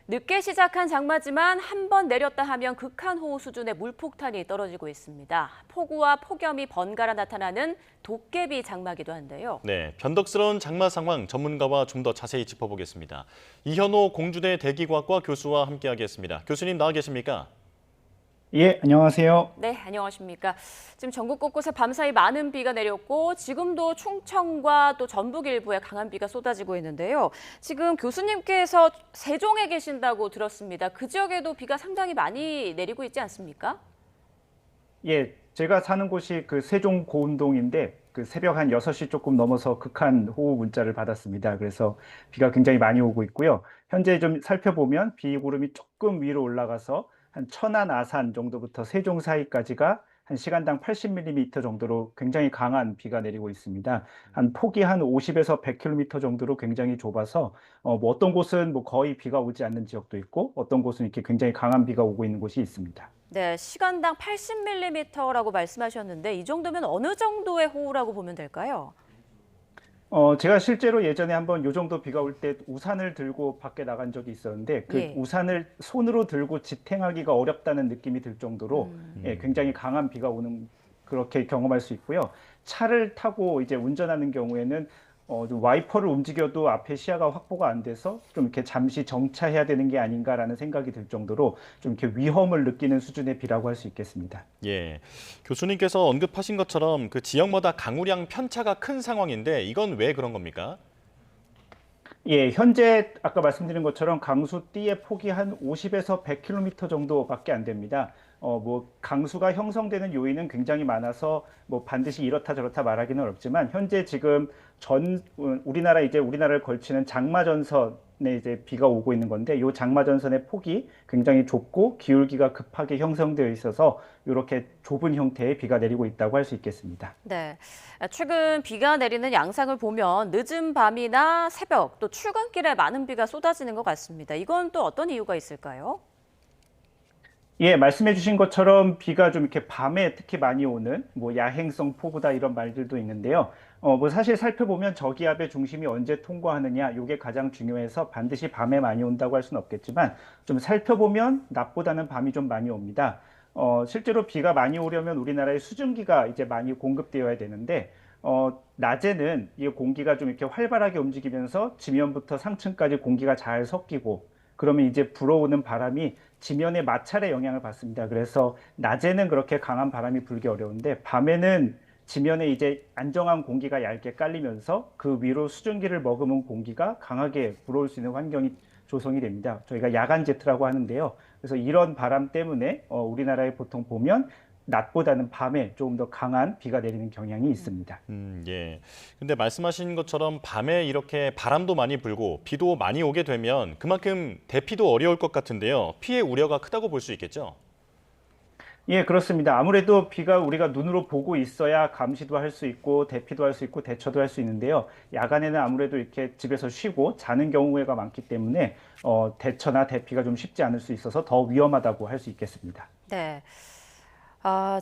늦게 시작한 장마지만 한 번 내렸다 하면 극한호우 수준의 물폭탄이 떨어지고 있습니다. 폭우와 폭염이 번갈아 나타나는 도깨비 장마기도 한데요. 네, 변덕스러운 장마 상황 전문가와 좀 더 자세히 짚어보겠습니다. 이현호 공주대 대기과학과 교수와 함께하겠습니다. 교수님 나와 계십니까? 예, 안녕하세요. 네, 안녕하십니까. 지금 전국 곳곳에 밤사이 많은 비가 내렸고 지금도 충청과 또 전북 일부에 강한 비가 쏟아지고 있는데요. 지금 교수님께서 세종에 계신다고 들었습니다. 그 지역에도 비가 상당히 많이 내리고 있지 않습니까? 예, 제가 사는 곳이 그 세종 고운동인데 그 새벽 한 6시 조금 넘어서 극한 호우 문자를 받았습니다. 그래서 비가 굉장히 많이 오고 있고요. 현재 좀 살펴보면 비 구름이 조금 위로 올라가서 한 천안, 아산 정도부터 세종 사이까지가 한 시간당 80mm 정도로 굉장히 강한 비가 내리고 있습니다. 한 폭이 한 50에서 100km 정도로 굉장히 좁아서 뭐 어떤 곳은 뭐 거의 비가 오지 않는 지역도 있고 어떤 곳은 이렇게 굉장히 강한 비가 오고 있는 곳이 있습니다. 네, 시간당 80mm라고 말씀하셨는데 이 정도면 어느 정도의 호우라고 보면 될까요? 제가 실제로 예전에 한번 요 정도 비가 올 때 우산을 들고 밖에 나간 적이 있었는데 그 예. 우산을 손으로 들고 지탱하기가 어렵다는 느낌이 들 정도로 예, 굉장히 강한 비가 오는 그렇게 경험할 수 있고요. 차를 타고 이제 운전하는 경우에는 좀 와이퍼를 움직여도 앞에 시야가 확보가 안 돼서 좀 이렇게 잠시 정차해야 되는 게 아닌가라는 생각이 들 정도로 좀 이렇게 위험을 느끼는 수준의 비라고 할 수 있겠습니다. 예, 교수님께서 언급하신 것처럼 그 지역마다 강우량 편차가 큰 상황인데 이건 왜 그런 겁니까? 예, 현재 아까 말씀드린 것처럼 강수띠의 폭이 한 50에서 100km 정도밖에 안 됩니다. 뭐 강수가 형성되는 요인은 굉장히 많아서 뭐 반드시 이렇다 저렇다 말하기는 어렵지만 현재 지금 우리나라를 걸치는 장마전선에 이제 비가 오고 있는 건데 이 장마전선의 폭이 굉장히 좁고 기울기가 급하게 형성되어 있어서 이렇게 좁은 형태의 비가 내리고 있다고 할 수 있겠습니다. 네, 최근 비가 내리는 양상을 보면 늦은 밤이나 새벽 또 출근길에 많은 비가 쏟아지는 것 같습니다. 이건 또 어떤 이유가 있을까요? 예, 말씀해 주신 것처럼 비가 좀 이렇게 밤에 특히 많이 오는 뭐 야행성 폭우다 이런 말들도 있는데요. 뭐 사실 살펴보면 저기압의 중심이 언제 통과하느냐, 이게 가장 중요해서 반드시 밤에 많이 온다고 할 수는 없겠지만 좀 살펴보면 낮보다는 밤이 좀 많이 옵니다. 실제로 비가 많이 오려면 우리나라에 수증기가 이제 많이 공급되어야 되는데 낮에는 이 공기가 좀 이렇게 활발하게 움직이면서 지면부터 상층까지 공기가 잘 섞이고 그러면 이제 불어오는 바람이 지면에 마찰의 영향을 받습니다. 그래서 낮에는 그렇게 강한 바람이 불기 어려운데 밤에는 지면에 이제 안정한 공기가 얇게 깔리면서 그 위로 수증기를 머금은 공기가 강하게 불어올 수 있는 환경이 조성이 됩니다. 저희가 야간 제트라고 하는데요. 그래서 이런 바람 때문에 우리나라에 보통 보면 낮보다는 밤에 조금 더 강한 비가 내리는 경향이 있습니다. 예. 근데 말씀하신 것처럼 밤에 이렇게 바람도 많이 불고 비도 많이 오게 되면 그만큼 대피도 어려울 것 같은데요. 피해 우려가 크다고 볼 수 있겠죠? 예, 그렇습니다. 아무래도 비가 우리가 눈으로 보고 있어야 감시도 할 수 있고 대피도 할 수 있고 대처도 할 수 있는데요. 야간에는 아무래도 이렇게 집에서 쉬고 자는 경우가 많기 때문에 대처나 대피가 좀 쉽지 않을 수 있어서 더 위험하다고 할 수 있겠습니다. 네.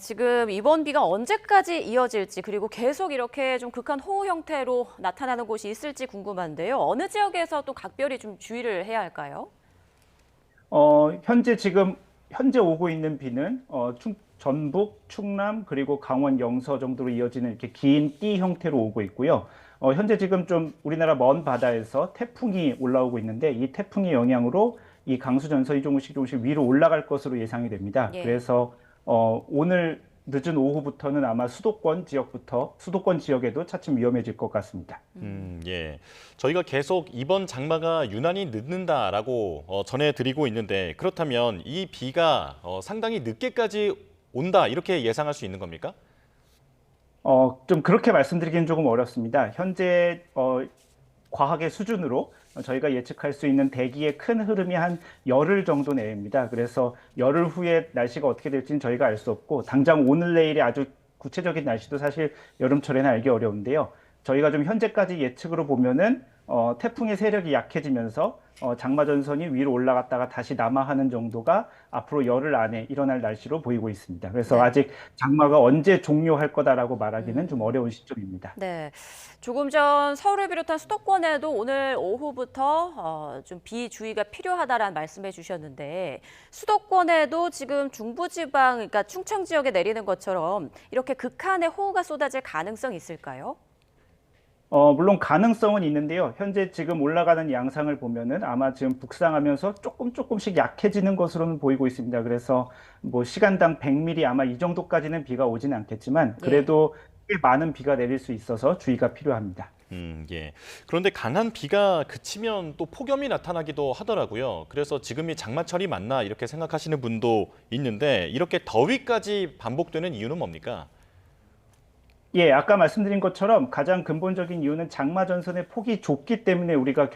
지금 이번 비가 언제까지 이어질지 그리고 계속 이렇게 좀 극한 호우 형태로 나타나는 곳이 있을지 궁금한데요. 어느 지역에서 또 각별히 좀 주의를 해야 할까요? 현재 오고 있는 비는 전북, 충남 그리고 강원 영서 정도로 이어지는 이렇게 긴 띠 형태로 오고 있고요. 현재 지금 좀 우리나라 먼 바다에서 태풍이 올라오고 있는데 이 태풍의 영향으로 이 강수 전선이 조금씩 위로 올라갈 것으로 예상이 됩니다. 예. 그래서 오늘 늦은 오후부터는 아마 수도권 지역에도 차츰 위험해질 것 같습니다. 예. 저희가 계속 이번 장마가 유난히 늦는다라고 전해드리고 있는데 그렇다면 이 비가 상당히 늦게까지 온다 이렇게 예상할 수 있는 겁니까? 좀 그렇게 말씀드리기는 조금 어렵습니다. 현재 과학의 수준으로 저희가 예측할 수 있는 대기의 큰 흐름이 한 열흘 정도 내외입니다. 그래서 열흘 후에 날씨가 어떻게 될지는 저희가 알 수 없고 당장 오늘 내일의 아주 구체적인 날씨도 사실 여름철에는 알기 어려운데요. 저희가 좀 현재까지 예측으로 보면은 태풍의 세력이 약해지면서 장마 전선이 위로 올라갔다가 다시 남하하는 정도가 앞으로 열흘 안에 일어날 날씨로 보이고 있습니다. 그래서 네. 아직 장마가 언제 종료할 거다라고 말하기는 좀 음. 어려운 시점입니다. 네. 조금 전 서울을 비롯한 수도권에도 오늘 오후부터 좀 비주의가 필요하다라는 말씀해 주셨는데 수도권에도 지금 중부지방, 그러니까 충청 지역에 내리는 것처럼 이렇게 극한의 호우가 쏟아질 가능성이 있을까요? 물론 가능성은 있는데요. 현재 지금 올라가는 양상을 보면은 아마 지금 북상하면서 조금씩 약해지는 것으로는 보이고 있습니다. 그래서 뭐 시간당 100mm 아마 이 정도까지는 비가 오지는 않겠지만 예. 그래도 꽤 많은 비가 내릴 수 있어서 주의가 필요합니다. 예. 그런데 강한 비가 그치면 또 폭염이 나타나기도 하더라고요. 그래서 지금이 장마철이 맞나 이렇게 생각하시는 분도 있는데 이렇게 더위까지 반복되는 이유는 뭡니까? 예, 아까 말씀드린 것처럼 가장 근본적인 이유는 장마 전선의 폭이 좁기 때문에 우리가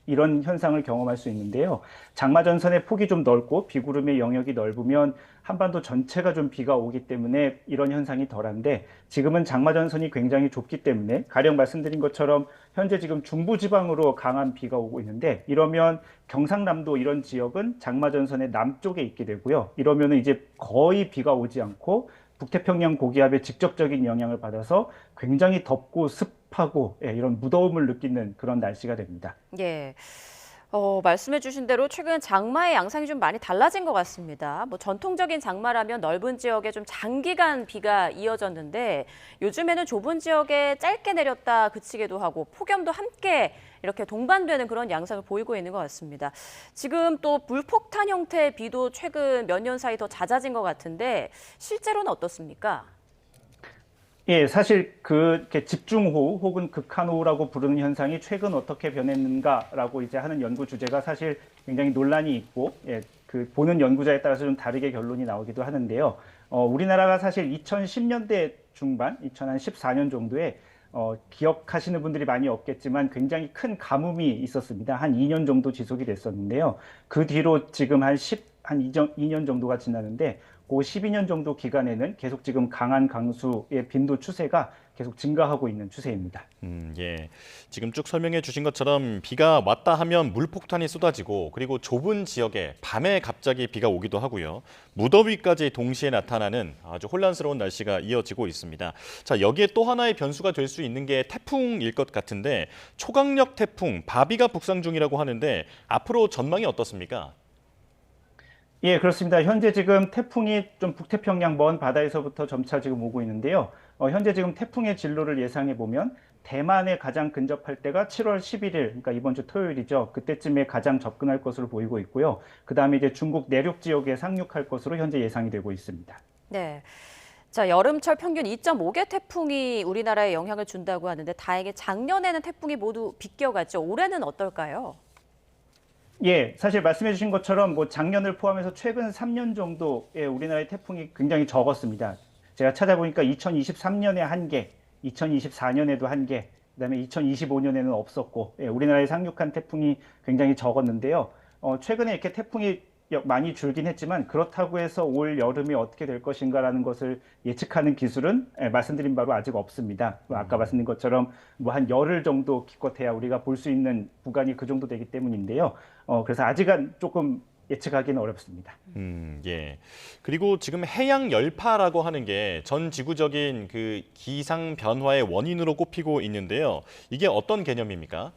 이런 현상을 경험할 수 있는데요. 장마 전선의 폭이 좀 넓고 비구름의 영역이 넓으면 한반도 전체가 좀 비가 오기 때문에 이런 현상이 덜한데 지금은 장마 전선이 굉장히 좁기 때문에 가령 말씀드린 것처럼 현재 지금 중부 지방으로 강한 비가 오고 있는데 이러면 경상남도 이런 지역은 장마 전선의 남쪽에 있게 되고요. 이러면은 이제 거의 비가 오지 않고 북태평양 고기압의 직접적인 영향을 받아서 굉장히 덥고 습하고 이런 무더움을 느끼는 그런 날씨가 됩니다. 예. 말씀해 주신 대로 최근 장마의 양상이 좀 많이 달라진 것 같습니다. 뭐 전통적인 장마라면 넓은 지역에 좀 장기간 비가 이어졌는데 요즘에는 좁은 지역에 짧게 내렸다 그치기도 하고 폭염도 함께 이렇게 동반되는 그런 양상을 보이고 있는 것 같습니다. 지금 또 물폭탄 형태의 비도 최근 몇 년 사이 더 잦아진 것 같은데 실제로는 어떻습니까? 예, 사실 이렇게 집중호우 혹은 극한호우라고 부르는 현상이 최근 어떻게 변했는가라고 이제 하는 연구 주제가 사실 굉장히 논란이 있고, 그 보는 연구자에 따라서 좀 다르게 결론이 나오기도 하는데요. 우리나라가 사실 2010년대 중반, 2014년 정도에 기억하시는 분들이 많이 없겠지만 굉장히 큰 가뭄이 있었습니다. 한 2년 정도 지속이 됐었는데요. 그 뒤로 지금 한 2년 정도가 지났는데 그 12년 정도 기간에는 계속 지금 강한 강수의 빈도 추세가 계속 증가하고 있는 추세입니다. 예. 지금 쭉 설명해 주신 것처럼 비가 왔다 하면 물폭탄이 쏟아지고 그리고 좁은 지역에 밤에 갑자기 비가 오기도 하고요. 무더위까지 동시에 나타나는 아주 혼란스러운 날씨가 이어지고 있습니다. 자, 여기에 또 하나의 변수가 될 수 있는 게 태풍일 것 같은데 초강력 태풍 바비가 북상 중이라고 하는데 앞으로 전망이 어떻습니까? 예, 그렇습니다. 현재 지금 태풍이 좀 북태평양 먼 바다에서부터 점차 지금 오고 있는데요. 현재 지금 태풍의 진로를 예상해 보면 대만에 가장 근접할 때가 7월 11일, 그러니까 이번 주 토요일이죠. 그때쯤에 가장 접근할 것으로 보이고 있고요. 그다음에 이제 중국 내륙 지역에 상륙할 것으로 현재 예상이 되고 있습니다. 네. 자, 여름철 평균 2.5개 태풍이 우리나라에 영향을 준다고 하는데 다행히 작년에는 태풍이 모두 비껴갔죠. 올해는 어떨까요? 예, 사실 말씀해 주신 것처럼 뭐 작년을 포함해서 최근 3년 정도의 우리나라의 태풍이 굉장히 적었습니다. 제가 찾아보니까 2023년에 한 개, 2024년에도 한 개, 그다음에 2025년에는 없었고, 우리나라에 상륙한 태풍이 굉장히 적었는데요. 최근에 이렇게 태풍이 많이 줄긴 했지만 그렇다고 해서 올 여름이 어떻게 될 것인가라는 것을 예측하는 기술은 말씀드린 바로 아직 없습니다. 아까 말씀드린 것처럼 뭐 한 열흘 정도 기껏해야 우리가 볼 수 있는 구간이 그 정도 되기 때문인데요. 그래서 아직은 조금 예측하기는 어렵습니다. 예. 그리고 지금 해양 열파라고 하는 게 전 지구적인 그 기상 변화의 원인으로 꼽히고 있는데요. 이게 어떤 개념입니까?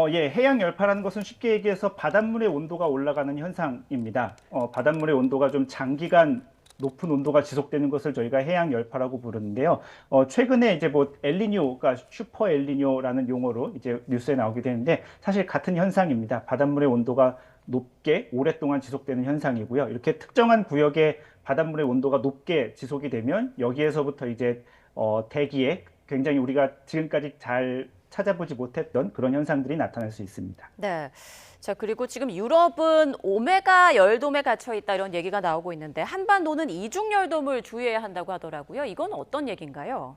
예, 해양 열파라는 것은 쉽게 얘기해서 바닷물의 온도가 올라가는 현상입니다. 바닷물의 온도가 좀 장기간 높은 온도가 지속되는 것을 저희가 해양 열파라고 부르는데요. 최근에 이제 뭐 엘니뇨가 슈퍼 엘니뇨라는 용어로 이제 뉴스에 나오게 되는데 사실 같은 현상입니다. 바닷물의 온도가 높게 오랫동안 지속되는 현상이고요. 이렇게 특정한 구역에 바닷물의 온도가 높게 지속이 되면 여기에서부터 이제 대기에 굉장히 우리가 지금까지 잘 찾아보지 못했던 그런 현상들이 나타날 수 있습니다. 네. 자, 그리고 지금 유럽은 오메가 열돔에 갇혀 있다 이런 얘기가 나오고 있는데 한반도는 이중 열돔을 주의해야 한다고 하더라고요. 이건 어떤 얘기인가요?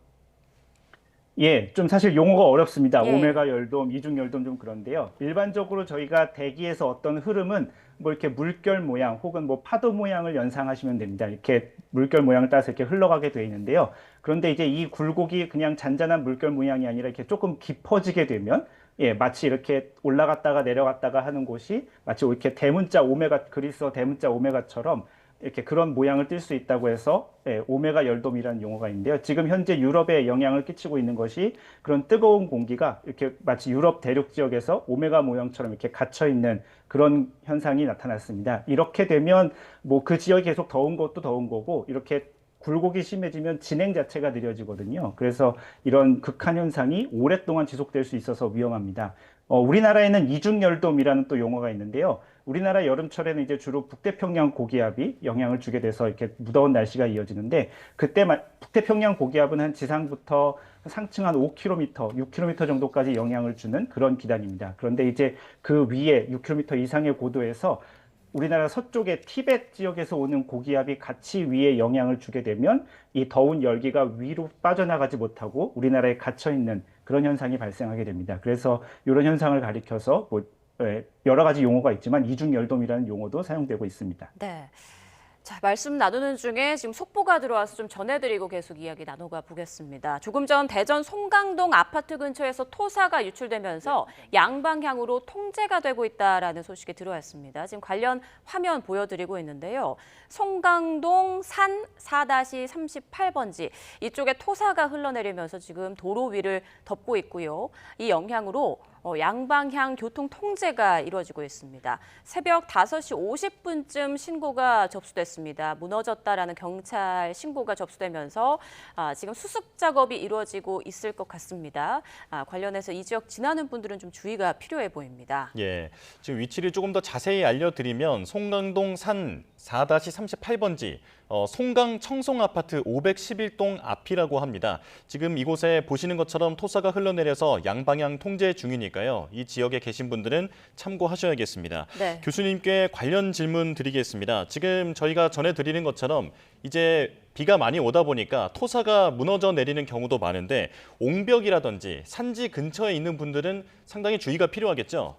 예, 좀 사실 용어가 어렵습니다. 예. 오메가 열돔, 이중 열돔 좀 그런데요. 일반적으로 저희가 대기에서 어떤 흐름은 뭐 이렇게 물결 모양 혹은 뭐 파도 모양을 연상하시면 됩니다. 이렇게 물결 모양을 따라서 이렇게 흘러가게 되어 있는데요. 그런데 이제 이 굴곡이 그냥 잔잔한 물결 모양이 아니라 이렇게 조금 깊어지게 되면 예, 마치 이렇게 올라갔다가 내려갔다가 하는 곳이 마치 이렇게 대문자 오메가, 그리스어 대문자 오메가처럼 이렇게 그런 모양을 띌 수 있다고 해서 예, 오메가 열돔이라는 용어가 있는데요. 지금 현재 유럽에 영향을 끼치고 있는 것이 그런 뜨거운 공기가 이렇게 마치 유럽 대륙 지역에서 오메가 모형처럼 이렇게 갇혀 있는 그런 현상이 나타났습니다. 이렇게 되면 뭐 그 지역이 계속 더운 것도 더운 거고 이렇게 굴곡이 심해지면 진행 자체가 느려지거든요. 그래서 이런 극한 현상이 오랫동안 지속될 수 있어서 위험합니다. 우리나라에는 이중열돔이라는 또 용어가 있는데요. 우리나라 여름철에는 이제 주로 북태평양 고기압이 영향을 주게 돼서 이렇게 무더운 날씨가 이어지는데 그때 북태평양 고기압은 한 지상부터 상층 한 5km, 6km 정도까지 영향을 주는 그런 기단입니다. 그런데 이제 그 위에 6km 이상의 고도에서 우리나라 서쪽의 티벳 지역에서 오는 고기압이 같이 위에 영향을 주게 되면 이 더운 열기가 위로 빠져나가지 못하고 우리나라에 갇혀 있는 그런 현상이 발생하게 됩니다. 그래서 이런 현상을 가리켜서 뭐 여러 가지 용어가 있지만 이중열돔이라는 용어도 사용되고 있습니다. 네. 자, 말씀 나누는 중에 지금 속보가 들어와서 좀 전해드리고 계속 이야기 나눠가 보겠습니다. 조금 전 대전 송강동 아파트 근처에서 토사가 유출되면서 양방향으로 통제가 되고 있다라는 소식이 들어왔습니다. 지금 관련 화면 보여드리고 있는데요. 송강동 산 4-38번지 이쪽에 토사가 흘러내리면서 지금 도로 위를 덮고 있고요. 이 영향으로 양방향 교통 통제가 이루어지고 있습니다. 새벽 5시 50분쯤 신고가 접수됐습니다. 무너졌다라는 경찰 신고가 접수되면서 지금 수습 작업이 이루어지고 있을 것 같습니다. 관련해서 이 지역 지나는 분들은 좀 주의가 필요해 보입니다. 예, 지금 위치를 조금 더 자세히 알려드리면 송강동 산 4-38번지 송강 청송 아파트 511동 앞이라고 합니다. 지금 이곳에 보시는 것처럼 토사가 흘러내려서 양방향 통제 중이니까요. 이 지역에 계신 분들은 참고하셔야겠습니다. 네. 교수님께 관련 질문 드리겠습니다. 지금 저희가 전해드리는 것처럼 이제 비가 많이 오다 보니까 토사가 무너져 내리는 경우도 많은데 옹벽이라든지 산지 근처에 있는 분들은 상당히 주의가 필요하겠죠?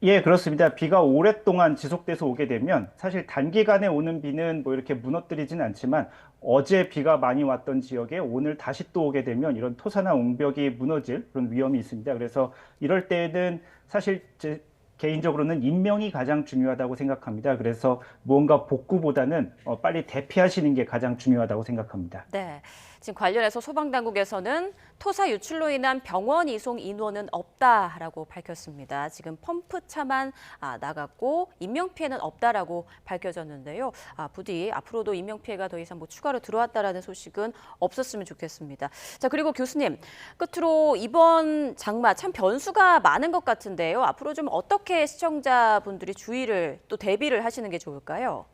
예, 그렇습니다. 비가 오랫동안 지속돼서 오게 되면 사실 단기간에 오는 비는 뭐 이렇게 무너뜨리진 않지만 어제 비가 많이 왔던 지역에 오늘 다시 또 오게 되면 이런 토사나 옹벽이 무너질 그런 위험이 있습니다. 그래서 이럴 때에는 사실 제 개인적으로는 인명이 가장 중요하다고 생각합니다. 그래서 무언가 복구보다는 빨리 대피하시는 게 가장 중요하다고 생각합니다. 네. 지금 관련해서 소방당국에서는 토사 유출로 인한 병원 이송 인원은 없다라고 밝혔습니다. 지금 펌프차만 나갔고 인명피해는 없다라고 밝혀졌는데요. 부디 앞으로도 인명피해가 더 이상 추가로 들어왔다라는 소식은 없었으면 좋겠습니다. 자, 그리고 교수님, 끝으로 이번 장마 참 변수가 많은 것 같은데요. 앞으로 좀 어떻게 시청자분들이 주의를 또 대비를 하시는 게 좋을까요?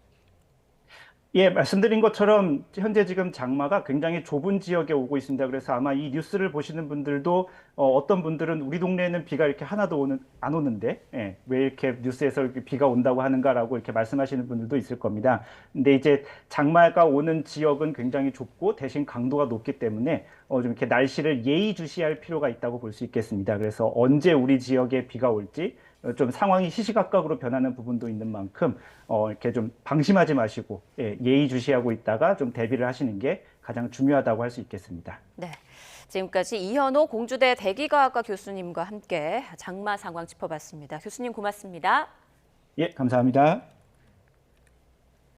예, 말씀드린 것처럼 현재 지금 장마가 굉장히 좁은 지역에 오고 있습니다. 그래서 아마 이 뉴스를 보시는 분들도 어떤 분들은 우리 동네에는 비가 이렇게 하나도 안 오는데 예, 왜 이렇게 뉴스에서 이렇게 비가 온다고 하는가라고 이렇게 말씀하시는 분들도 있을 겁니다. 근데 이제 장마가 오는 지역은 굉장히 좁고 대신 강도가 높기 때문에 좀 이렇게 날씨를 예의주시할 필요가 있다고 볼 수 있겠습니다. 그래서 언제 우리 지역에 비가 올지 좀 상황이 시시각각으로 변하는 부분도 있는 만큼 이렇게 좀 방심하지 마시고 예의주시하고 있다가 좀 대비를 하시는 게 가장 중요하다고 할 수 있겠습니다. 네. 지금까지 이현호 공주대 대기과학과 교수님과 함께 장마 상황 짚어봤습니다. 교수님 고맙습니다. 예, 감사합니다.